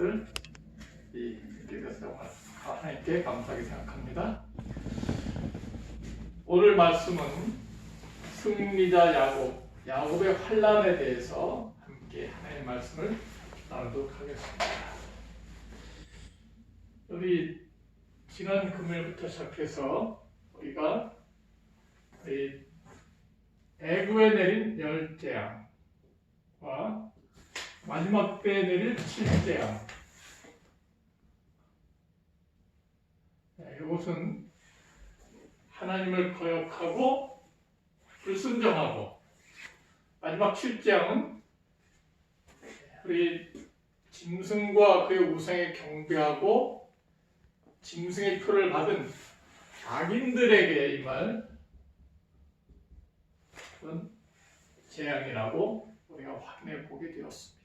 여러분들 이렇게 돼서 하나님께 감사하게 생각합니다. 오늘 말씀은 승리자 야곱의 환난에 대해서 함께 하나님의 말씀을 나누도록 하겠습니다. 우리 지난 금요일부터 시작해서 우리가 애굽에 내린 10재앙과 마지막 때에 내릴 7재앙, 이것은 하나님을 거역하고 불순종하고, 마지막 7재앙은 우리 짐승과 그의 우상에 경배하고 짐승의 표를 받은 악인들에게 임할 그런 재앙이라고 우리가 확인해 보게 되었습니다.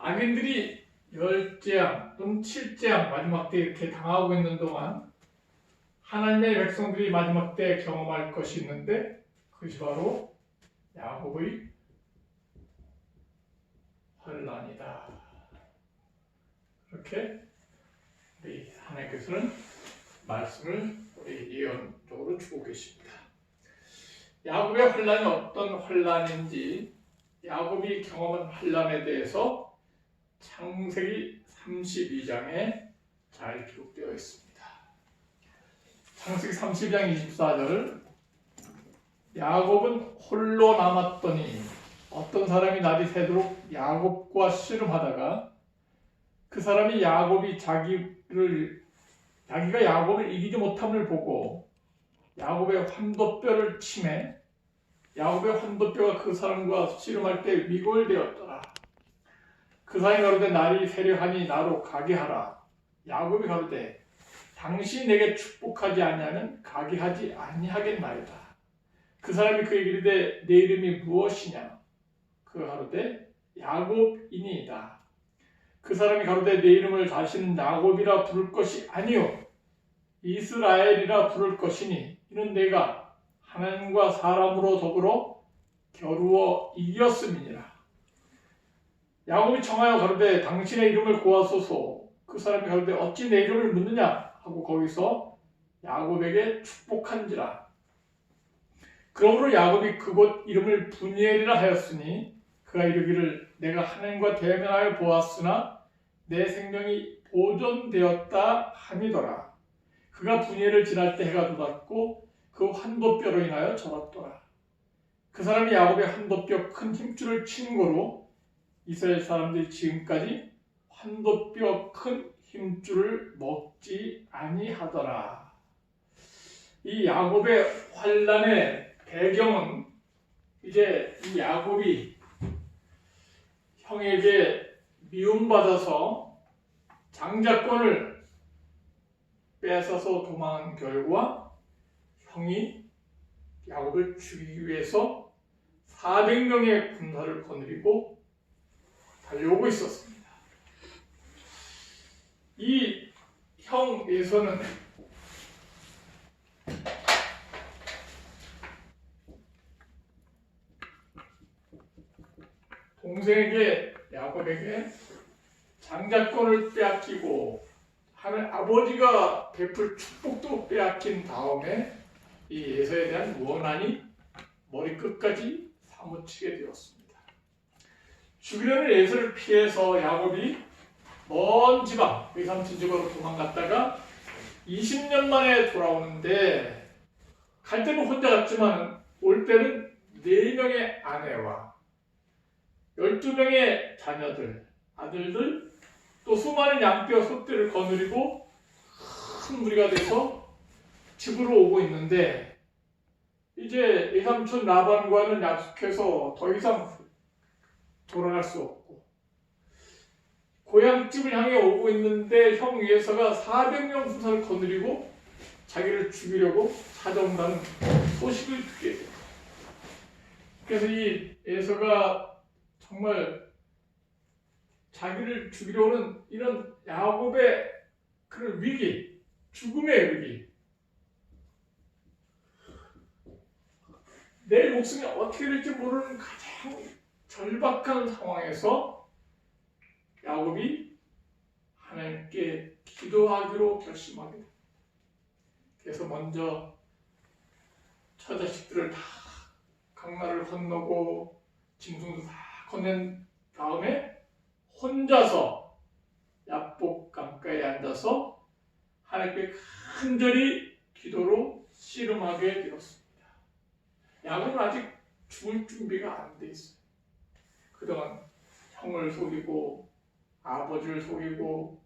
악인들이 10재앙 또는 7재앙 마지막 때 이렇게 당하고 있는 동안 하나님의 백성들이 마지막 때 경험할 것이 있는데, 그것이 바로 야곱의 환난이다. 그렇게 우리 하나님께서는 말씀을 우리 예언적으로 주고 계십니다. 야곱의 환난이 어떤 환난인지, 야곱이 경험한 환난에 대해서 창세기 32장에 잘 기록되어 있습니다. 창세기 32장 24절, 야곱은 홀로 남았더니 어떤 사람이 낮이 새도록 야곱과 씨름하다가 그 사람이 자기가 야곱을 이기지 못함을 보고 야곱의 환도뼈를 치매 야곱의 환도뼈가 그 사람과 씨름할 때 위골되었더라. 그 사람이 가로되 날이 세려하니 나로 가게 하라. 야곱이 가로되 당신이 내게 축복하지 아니하면 가게 하지 아니하겠나이다. 그 사람이 그에게 이르되 내 이름이 무엇이냐? 그가 가로되 야곱이니이다. 그 사람이 가로되 내 이름을 다시는 야곱이라 부를 것이 아니요 이스라엘이라 부를 것이니 이는 내가 하나님과 사람으로 더불어 겨루어 이겼음이니라. 야곱이 청하여 가로되 당신의 이름을 구하소서. 그 사람이 가로되 어찌 내 이름을 묻느냐 하고 거기서 야곱에게 축복한지라. 그러므로 야곱이 그곳 이름을 분이엘이라 하였으니 그가 이르기를 내가 하나님과 대면하여 보았으나 내 생명이 보존되었다 함이더라. 그가 분이엘을 지날 때 해가 돋았고 그 환도뼈로 인하여 절었더라. 그 사람이 야곱의 환도뼈 큰 힘줄을 친 고로 이스라엘 사람들이 지금까지 환도뼈 큰 힘줄을 먹지 아니하더라. 이 야곱의 환난의 배경은 이제 이 야곱이 형에게 미움받아서 장자권을 뺏어서 도망한 결과 형이 야곱을 죽이기 위해서 400명의 군사를 거느리고 달려오고 있었습니다. 이 형 에서는 동생에게 야곱에게 장자권을 빼앗기고 하는 아버지가 베풀 축복도 빼앗긴 다음에 이 에서에 대한 원한이 머리끝까지 사무치게 되었습니다. 죽이려는 에서를 피해서 야곱이 먼 지방 외삼촌 집으로 도망갔다가 20년 만에 돌아오는데, 갈 때는 혼자 갔지만 올 때는 4명의 아내와 12명의 자녀들, 아들들, 또 수많은 양떼와 소떼를 거느리고 큰 무리가 돼서 집으로 오고 있는데, 이제 외삼촌 라반과는 약속해서 더 이상 돌아갈 수 없고 고향집을 향해 오고 있는데 형 에서가 400명 군사를 거느리고 자기를 죽이려고 찾아온다는 소식을 듣게 돼요. 그래서 이 에서가 정말 자기를 죽이려 오는 이런 야곱의 그런 위기, 죽음의 위기, 내 목숨이 어떻게 될지 모르는 가장 절박한 상황에서 야곱이 하나님께 기도하기로 결심하게 됩니다. 그래서 먼저 처자식들을 다 강나를 건너고 짐승도 다 건넨 다음에 혼자서 야복 강가에 앉아서 하나님께 간절히 기도로 씨름하게 되었습니다. 야곱은 아직 죽을 준비가 안 돼 있어요. 그동안 형을 속이고 아버지를 속이고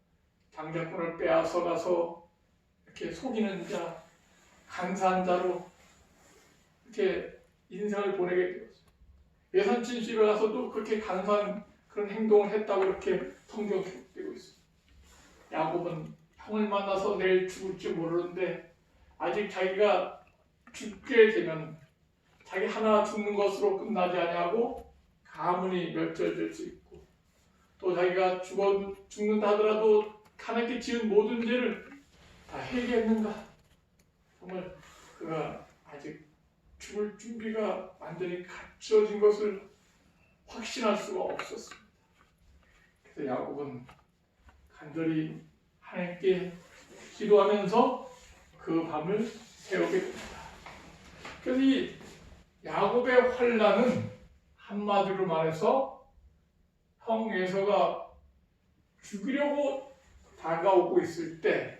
장자권을 빼앗아 가서 이렇게 속이는 자, 간사한 자로 이렇게 인생을 보내게 되었어요. 예산친 집에 가서도 그렇게 간사한 그런 행동을 했다고 이렇게 성경에 기록되고 있어요. 야곱은 형을 만나서 내일 죽을지 모르는데 아직 자기가 죽게 되면 자기 하나 죽는 것으로 끝나지 아니하고 가문이 멸절될 수 있고 또 자기가 죽는다 하더라도 하나님께 지은 모든 죄를 다 회개했는가? 정말 그가 아직 죽을 준비가 완전히 갖춰진 것을 확신할 수가 없었습니다. 그래서 야곱은 간절히 하나님께 기도하면서 그 밤을 새우게 됩니다. 그래서 이 야곱의 환난은 한마디로 말해서 형 에서가 죽이려고 다가오고 있을 때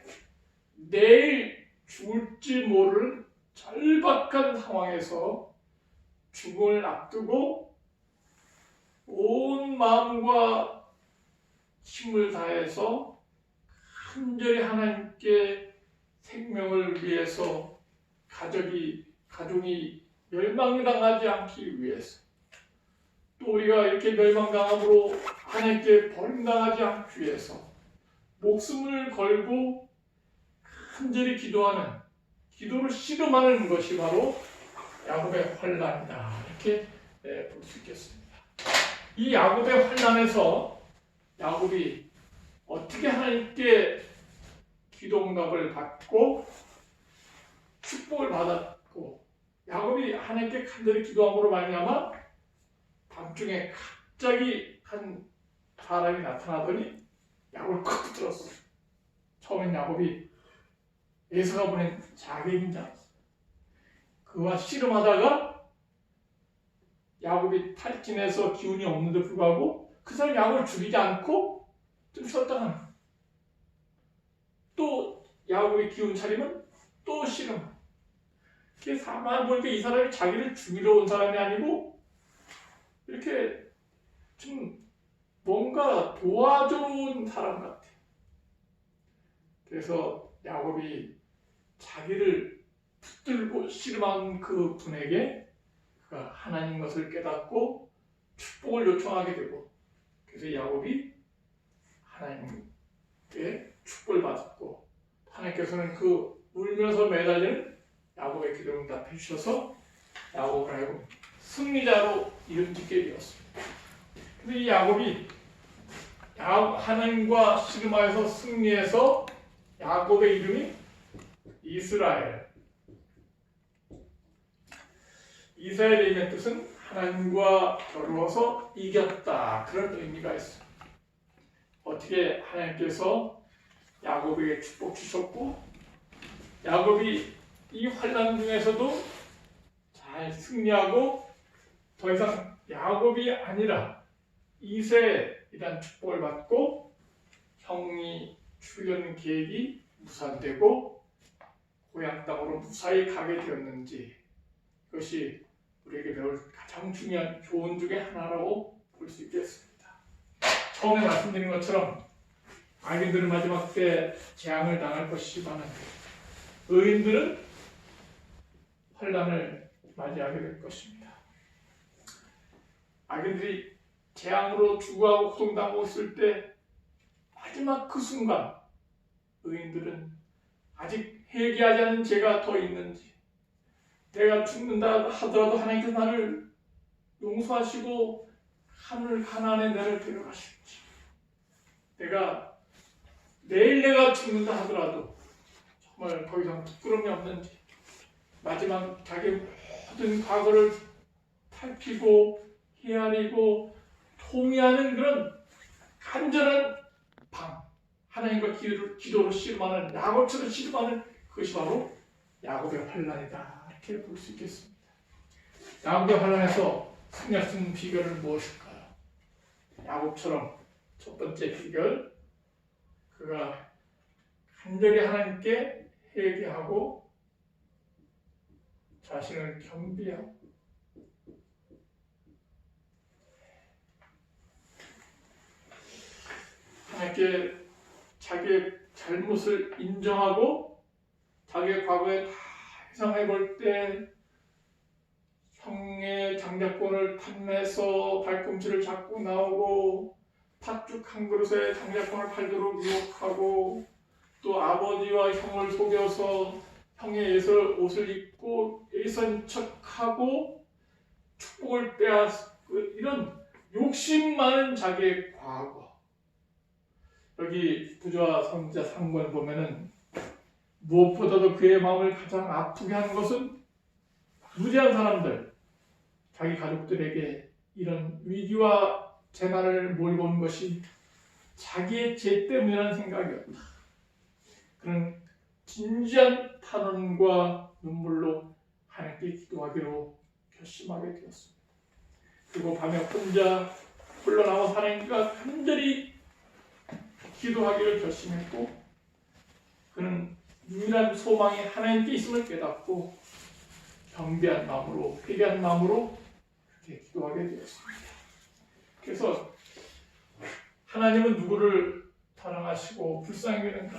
내일 죽을지 모르는 절박한 상황에서 죽음을 앞두고 온 마음과 힘을 다해서 간절히 하나님께 생명을 위해서 가족이 멸망당하지 않기 위해서 또 우리가 이렇게 멸망당함으로 하나님께 버림당하지 않기 위해서 목숨을 걸고 간절히 기도를 씨름하는 것이 바로 야곱의 환난이다 이렇게 볼 수 있겠습니다. 이 야곱의 환난에서 야곱이 어떻게 하나님께 기도응답을 받고 축복을 받았고 야곱이 하나님께 간절히 기도함으로 말미암아 밤중에 갑자기 한 사람이 나타나더니 야곱을 콕 붙들었어요. 처음엔 야곱이 에서가 보낸 자객인 줄 알았어요. 그와 씨름하다가 야곱이 탈진해서 기운이 없는데 불구하고 그 사람이 야곱을 죽이지 않고 좀 쉬었다가 또 야곱이 기운 차리면 또 씨름. 그래서 가만히 보니까 이 사람이 자기를 죽이러 온 사람이 아니고 이렇게 좀 뭔가 도와주러 온 사람 같아. 그래서 야곱이 자기를 붙들고 씨름한 그 분에게 그가 하나님 것을 깨닫고 축복을 요청하게 되고 그래서 야곱이 하나님께 축복을 받았고 하나님께서는 그 울면서 매달리는 야곱의 기도를 응답해 주셔서 야곱을 하여금 승리자로 이름 짓게 되었습니다. 그래서 이 야곱이 하나님과 씨름하여서 승리해서 야곱의 이름이 이스라엘의 이름의 뜻은 하나님과 겨루어서 이겼다 그런 의미가 있습니다. 어떻게 하나님께서 야곱에게 축복 주셨고 야곱이 이 환난 중에서도 잘 승리하고 더 이상 야곱이 아니라 이세이란 축복을 받고 형이 죽이려는 계획이 무산되고 고향 땅으로 무사히 가게 되었는지 그것이 우리에게 배울 가장 중요한 교훈 중에 하나라고 볼 수 있겠습니다. 처음에 말씀드린 것처럼 악인들은 마지막 때 재앙을 당할 것이지만 의인들은 환난을 맞이하게 될 것입니다. 악인들이 재앙으로 죽어가고 고통당하고 있을 때 마지막 그 순간 의인들은 아직 회개하지 않은 죄가 더 있는지 내가 죽는다 하더라도 하나님께서 나를 용서하시고 하늘 가나안에 나를 데려가실지 내일 내가 죽는다 하더라도 정말 더 이상 부끄러움이 없는지 마지막 자기 모든 과거를 살피고 헤아리고 통회하는 그런 간절한 하나님과 기도로 씨름하는 야곱처럼 씨름하는 그것이 바로 야곱의 환난이다. 이렇게 볼 수 있겠습니다. 야곱의 환난에서 승리할 수 있는 비결은 무엇일까요? 야곱처럼 첫 번째 비결, 그가 간절히 하나님께 회개하고 자신을 겸비하고 하나님께 자기의 잘못을 인정하고 자기의 과거에 다 회상해 볼 때 형의 장자권을 탐내서 발꿈치를 잡고 나오고 팥죽 한 그릇에 장자권을 팔도록 유혹하고 또 아버지와 형을 속여서 형의 옷을 입고 예선 척하고 축복을 빼앗고 이런 욕심 많은 자기의 과거. 여기 부조와 선지자 상권 보면은 무엇보다도 그의 마음을 가장 아프게 하는 것은 무지한 사람들, 자기 가족들에게 이런 위기와 재난을 몰고 온 것이 자기의 죄 때문이라는 생각이었다. 그런 진지한 탄원과 눈물로 하나님께 기도하기로 결심하게 되었습니다. 그리고 밤에 홀로 나와 하나님과 간절히 기도하기를 결심했고 그는 유일한 소망이 하나님께 있음을 깨닫고 경배한 마음으로 회개한 마음으로 그렇게 기도하게 되었습니다. 그래서 하나님은 누구를 사랑하시고 불쌍히 여기는가?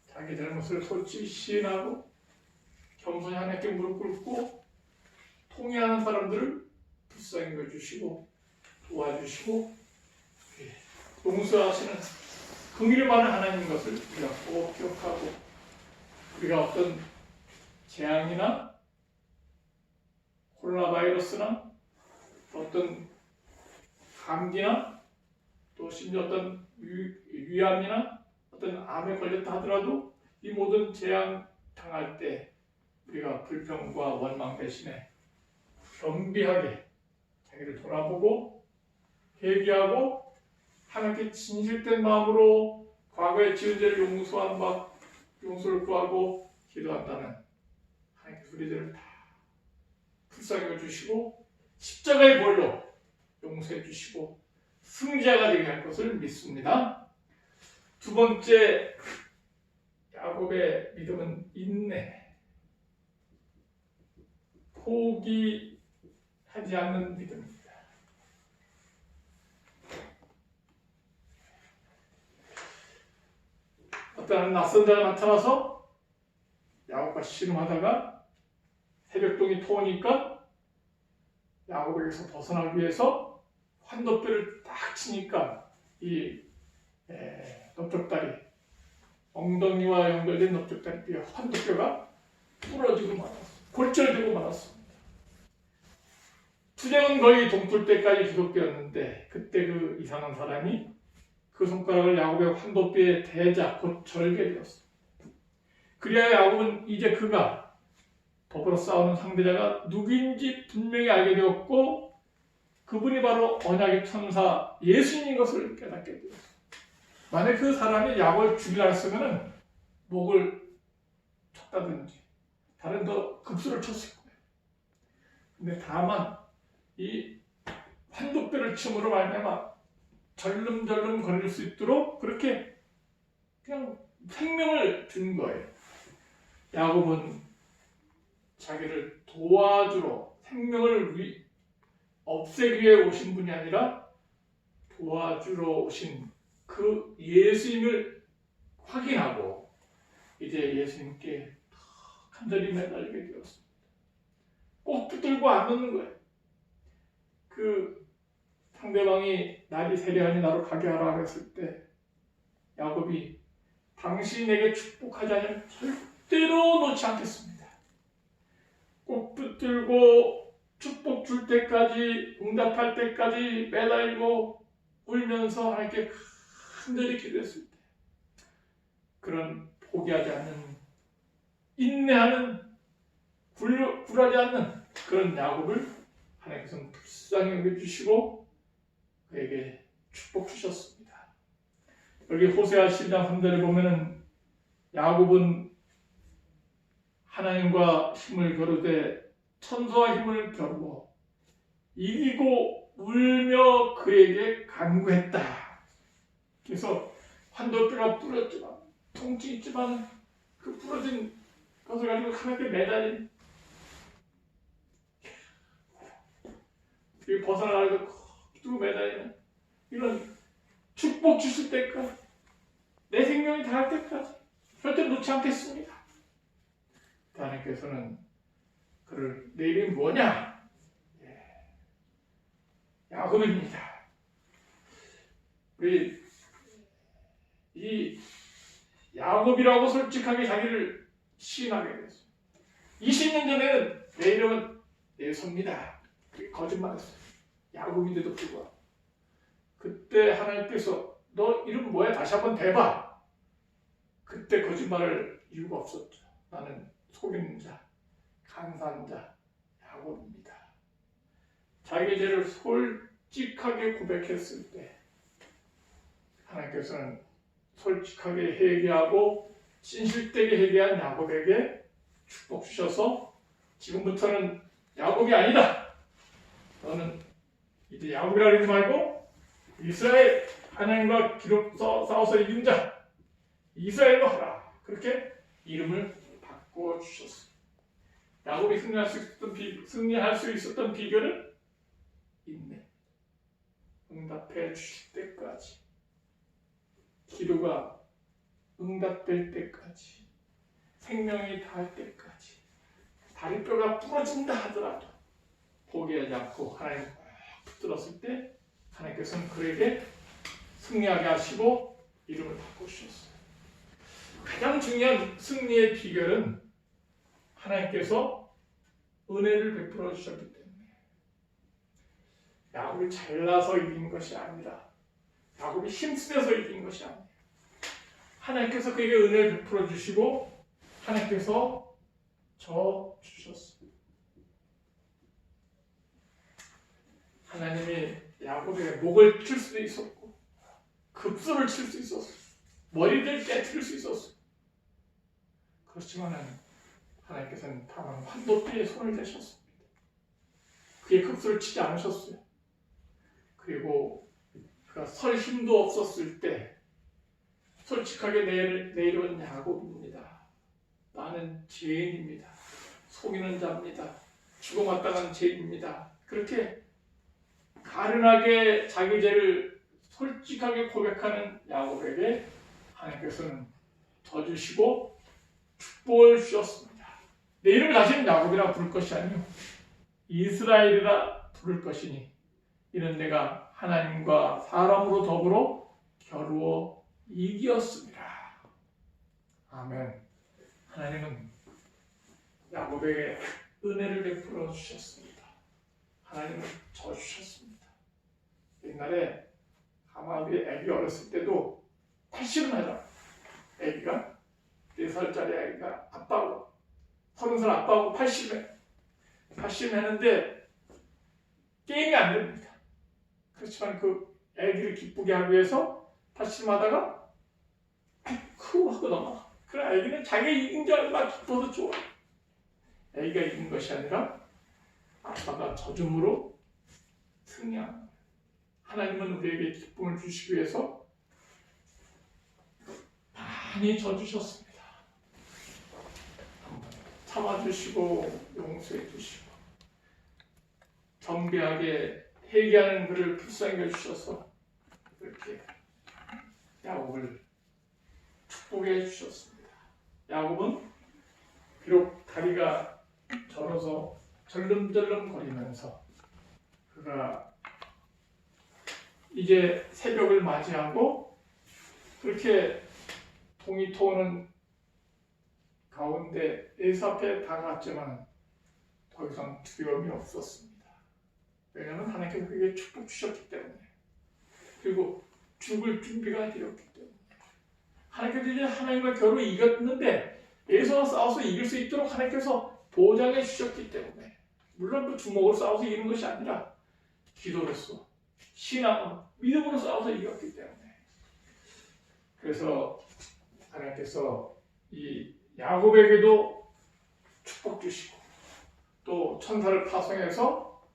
자기 잘못을 솔직히 시인하고 겸손히 하나님께 무릎 꿇고 통회하는 사람들을 불쌍히 여겨주시고 도와주시고 용서하시는 긍휼이 많은 하나님인 것을 우리가 꼭 기억하고 우리가 어떤 재앙이나 코로나 바이러스나 어떤 감기나 또 심지어 어떤 위암이나 어떤 암에 걸렸다 하더라도 이 모든 재앙 당할 때 우리가 불평과 원망 대신에 겸비하게 자기를 돌아보고 회개하고 하나님께 진실된 마음으로 과거의 지은 죄를 용서를 구하고 기도한다면 하나님께서 우리 죄를 다 불쌍히 여주시고 십자가의 보혈로 용서해 주시고 승자가 되게 할 것을 믿습니다. 두 번째 야곱의 믿음은 인내, 포기하지 않는 믿음입니다. 어떤 낯선 자가 나타나서 야곱과 씨름하다가 새벽동이 터오니까 야곱에게서 벗어나기 위해서 환도뼈를 딱 치니까 이 넓적다리, 엉덩이와 연결된 넓적다리 환도뼈가 부러지고 말았습니다. 골절되고 말았습니다. 투쟁은 거의 동풀 때까지 계속되었는데 그때 그 이상한 사람이 그 손가락을 야곱의 환도뼈에 대자 곧 절게 되었습니다. 그리하여 야곱은 이제 그가 더불어 싸우는 상대자가 누구인지 분명히 알게 되었고 그분이 바로 언약의 천사 예수님인 것을 깨닫게 되었습니다. 만약 그 사람이 야곱을 죽이려 했으면 목을 쳤다든지 다른 더 급수를 쳤을 거예요. 근데 다만 이 환도뼈를 침으로 말미암아 절름절름 거릴 수 있도록 그렇게 그냥 생명을 준 거예요. 야곱은 자기를 도와주러 생명을 없애기 위해 오신 분이 아니라 도와주러 오신 그 예수님을 확인하고 이제 예수님께 간절히 매달리게 되었습니다. 꼭 붙들고 안 놓는 거예요. 그 상대방이 날이 세려하니 나로 가게 하라 했을 때 야곱이 당신이 내게 축복하지 않으면 절대로 놓지 않겠습니다. 꼭 붙들고 축복 줄 때까지 응답할 때까지 매달리고 울면서 하나님께 간절히 기도했을 때 그런 포기하지 않는 인내하는 굴하지 않는 그런 야곱을 하나님께서는 불쌍히 여겨주시고 그에게 축복 주셨습니다. 여기 호세아 10장 3절에 보면은 야곱은 하나님과 힘을 겨루되 천사와 힘을 겨루고 이기고 울며 그에게 간구했다. 그래서 환도뼈가 부러졌지만 통증이 있지만 그 부러진 것을 가지고 하나님께 매달린 그 벗어나가지고 쭉 매달리는 이런 축복 주실 때까지 내 생명이 다할 때까지 절대 놓지 않겠습니다. 하나님께서는 그를 내 이름이 뭐냐? 야곱입니다. 우리 이 야곱이라고 솔직하게 자기를 시인하게 됐어요. 20년 전에는 내 이름은 예수입니다. 거짓말했어요. 야곱인데도 불구하고 그때 하나님께서 너 이름 뭐야? 다시 한번 대봐. 그때 거짓말할 이유가 없었죠. 나는 속이는 자, 간사한 자, 야곱입니다. 자기 죄를 솔직하게 고백했을 때 하나님께서는 솔직하게 회개하고 진실되게 회개한 야곱에게 축복 주셔서 지금부터는 야곱이 아니다. 너는 이제 야곱이라 그러지 말고 이스라엘 하나님과 싸워서 이긴 자 이스라엘로 하라. 그렇게 이름을 바꿔주셨습니다. 야곱이 승리할 수 있었던 비결은 인내. 응답해 주실 때까지 기도가 응답될 때까지 생명이 닿을 때까지 다리뼈가 부러진다 하더라도 포기하지 않고 하나님 붙들었을 때 하나님께서는 그에게 승리하게 하시고 이름을 바꿔주셨어요. 가장 중요한 승리의 비결은 하나님께서 은혜를 베풀어 주셨기 때문에 야곱이 잘나서 이긴 것이 아니라 야곱이 힘쓰려서 이긴 것이 아니라 하나님께서 그에게 은혜를 베풀어 주시고 하나님께서 저 주셨습니다. 하나님이 야곱의 목을 칠 수도 있었고 급소를 칠 수 있었어요. 머리를 깨트릴 수 있었어요. 그렇지만 하나님께서는 다만 환도뼈에 손을 대셨습니다. 그의 급소를 치지 않으셨어요. 그리고 그가 설 힘도 없었을 때 솔직하게 내 이름은 야곱입니다. 나는 죄인입니다. 속이는 자입니다. 죽어마땅한 죄인입니다. 그렇게 가련하게 자기 죄를 솔직하게 고백하는 야곱에게 하나님께서는 져주시고 축복을 주셨습니다. 내 이름을 다시는 야곱이라 부를 것이 아니요 이스라엘이라 부를 것이니 이는 내가 하나님과 사람으로 더불어 겨루어 이기었습니다. 아멘. 하나님은 야곱에게 은혜를 베풀어 주셨습니다. 하나님은 저 주셨습니다. 옛날에 아마 우리 애기 어렸을 때도 80은 하자. 애기가 4살짜리 애기가 아빠하고 30살 아빠하고 80을 했는데 게임이 안 됩니다. 그렇지만 그 애기를 기쁘게 하기 위해서 80을 하다가 크 하고 넘어가. 그래 애기는 자기가 이긴 줄 알고 기뻐서 좋아. 애기가 이긴 것이 아니라 아빠가 져줌으로 승리하는 거예요. 하나님은 우리에게 기쁨을 주시기 위해서 많이 져주셨습니다. 참아주시고 용서해주시고 정비하게 회개하는 그를 불쌍히 여주셔서 이렇게 야곱을 축복해 주셨습니다. 야곱은 비록 다리가 절어서 절름절름 거리면서 그가 이제 새벽을 맞이하고 그렇게 동이 터오는 가운데 에서 앞에 다가갔지만 더 이상 두려움이 없었습니다. 왜냐하면 하나님께서 그에게 축복 주셨기 때문에 그리고 죽을 준비가 되었기 때문에 하나님께서 이제 하나님과 겨루 이겼는데 에서와 싸워서 이길 수 있도록 하나님께서 보장해 주셨기 때문에 물론 그 주먹으로 싸워서 이기는 것이 아니라 기도로서 신앙으로 믿음으로 싸워서 이겼기 때문에 그래서 하나님께서 이 야곱에게도 축복 주시고 또 천사를 파송해서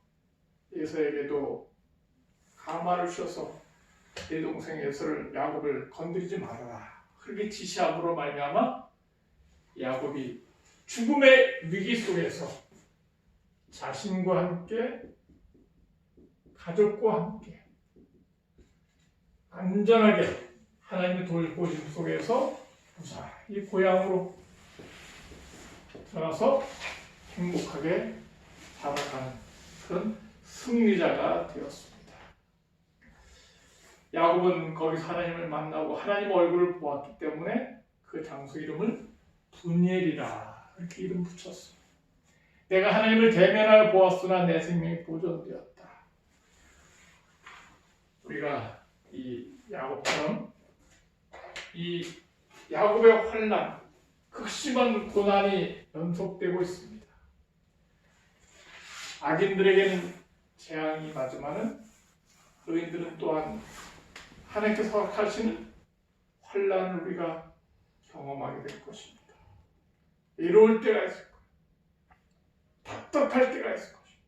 에서에게도 가마를 주셔서 내 동생 에서를 야곱을 건드리지 말아라. 그렇게 지시함으로 말미암아 야곱이 죽음의 위기 속에서 자신과 함께 가족과 함께 안전하게 하나님의 돌보심 속에서 무사히 고향으로 들어가서 행복하게 살아가는 그런 승리자가 되었습니다. 야곱은 거기서 하나님을 만나고 하나님 얼굴을 보았기 때문에 그 장소 이름을 분이엘이라 이렇게 이름 붙였습니다. 내가 하나님을 대면하여 보았으나 내 생명이 보존되었다. 우리가 이 야곱처럼 이 야곱의 환난, 극심한 고난이 연속되고 있습니다. 악인들에게는 재앙이 맞지만은 의인들은 또한 하나님께서 허락하시는 환난을 우리가 경험하게 될 것입니다. 외로울 때가 있을 거예요. 답답할 때가 있을 것입니다.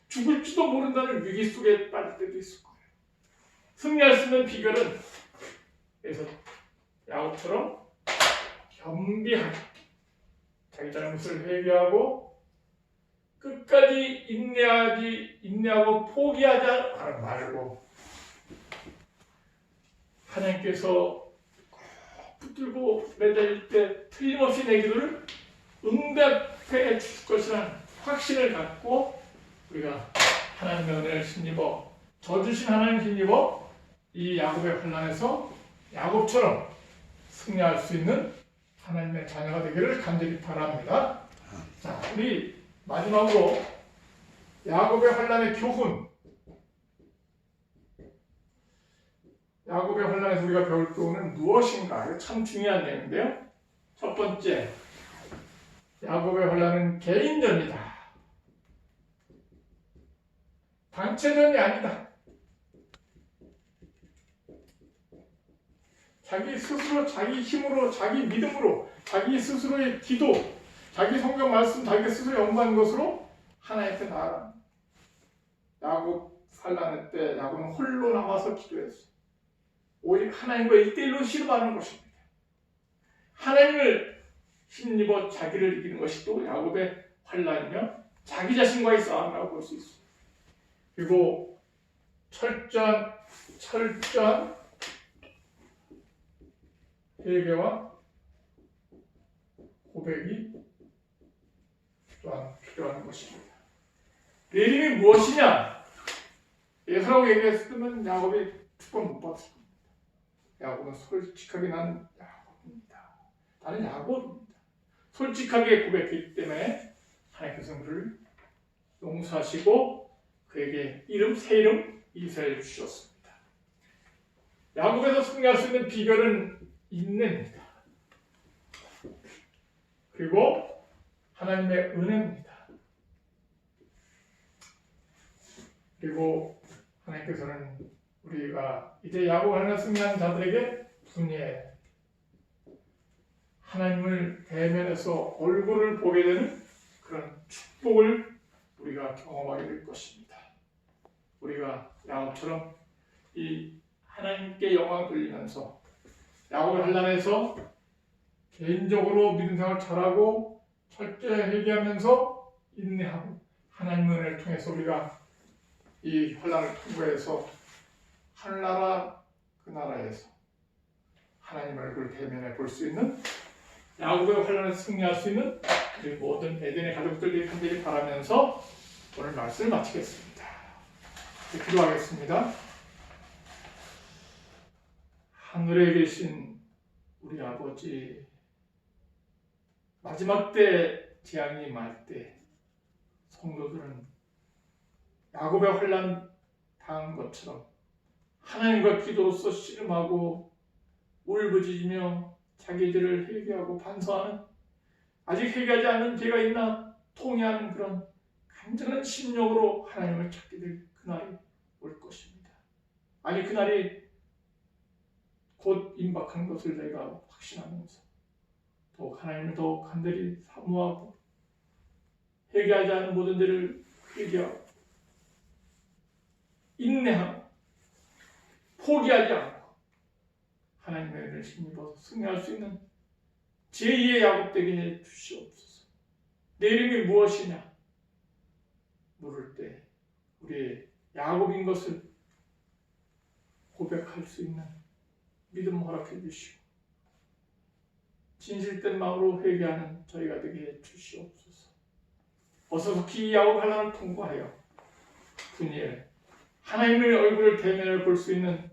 죽을지도 모른다는 위기 속에 빠질 때도 있을 거예요. 승리할 수 있는 비결은 그래서 야곱처럼 겸비하게 자기 잘못을 회개하고 끝까지 인내하고 포기하지 말고 하나님께서 붙들고 매달릴 때 틀림없이 내 기도를 응답해 주실 것이라는 확신을 갖고 우리가 하나님의 은혜를 힘입어 져주신 하나님 힘입어 이 야곱의 환난에서 야곱처럼 승리할 수 있는 하나님의 자녀가 되기를 간절히 바랍니다. 자, 우리 마지막으로 야곱의 환난의 교훈. 야곱의 환난에서 우리가 배울 교훈은 무엇인가? 이거 참 중요한 내용인데요. 첫 번째, 야곱의 환난은 개인전이다. 단체전이 아니다. 자기 스스로, 자기 힘으로, 자기 믿음으로, 자기 스스로의 기도, 자기 성경 말씀, 자기 스스로 연구한 것으로 하나님께 나아갑니다. 야곱 환난 때 야곱은 홀로 남아서 기도했어요. 오직 하나님과 1대1로 씨름하는 것입니다. 하나님을 힘입어 자기를 이기는 것이 또 야곱의 환난이며 자기 자신과의 싸움이라고 볼 수 있습니다. 그리고 철저한 회개와 고백이 또한 필요한 것입니다. 내 이름이 무엇이냐? 에서라고 얘기했으면 야곱이 축복 못 받았을 겁니다. 야곱은 솔직하게 난 야곱입니다. 나는 야곱입니다. 솔직하게 고백했기 때문에 하나님께서 그를 용서하시고 그에게 새 이름 이스라엘을 주셨습니다. 야곱에서 승리할 수 있는 비결은 인내입니다. 그리고 하나님의 은혜입니다. 그리고 하나님께서는 우리가 이제 야곱 하나님 승리한 자들에게 분이엘 하나님을 대면해서 얼굴을 보게 되는 그런 축복을 우리가 경험하게 될 것입니다. 우리가 야곱처럼 이 하나님께 영광 돌리면서 야곱의 환난에서 개인적으로 믿음 생활 잘하고 철저히 회개하면서 인내하고 하나님의 은혜를 통해서 우리가 이 환난을 통과해서 하늘나라 그 나라에서 하나님 얼굴을 대면해 볼 수 있는 야곱의 환난에 승리할 수 있는 우리 모든 에덴의 가족들이 간절히 바라면서 오늘 말씀을 마치겠습니다. 기도하겠습니다. 하늘에 계신 우리 아버지, 마지막 때 재앙이 임할 때 성도들은 야곱의 환난 당한 것처럼 하나님과 기도로서 씨름하고 울부짖으며 자기들을 회개하고 반성하는, 아직 회개하지 않은 죄가 있나 통회하는 그런 간절한 심령으로 하나님을 찾게 될 그날이 올 것입니다. 아니 그날이 곧 임박한 것을 저희가 확신하면서 더욱 하나님을 더욱 간절히 사모하고 회개하지 않은 모든 죄를 회개하고 인내하고 포기하지 않고 하나님의 은혜를 힘입어서 승리할 수 있는 제2의 야곱 되게 해 주시옵소서. 내 이름이 무엇이냐 물을 때 우리의 야곱인 것을 고백할 수 있는 믿음 허락해 주시고 진실된 마음으로 회개하는 저희가 되게 해 주시옵소서. 어서 속히 이 야곱 환난을 통과하여 분이엘 하나님의 얼굴을 대면을 볼 수 있는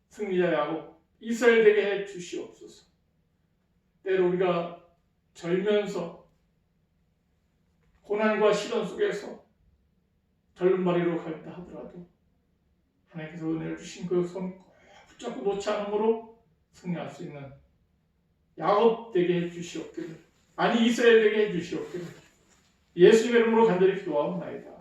승리자 야곱 이스라엘 되게 해 주시옵소서. 때로 우리가 절면서 고난과 시련 속에서 절름발이로 갈다 하더라도 하나님께서 은혜를 주신 그 손 꼭 붙잡고 놓지 않음으로 승리할 수 있는 야곱 되게 해 주시옵기를, 아니 이스라엘 되게 해 주시옵기를 예수님의 이름으로 간절히 기도하옵나이다.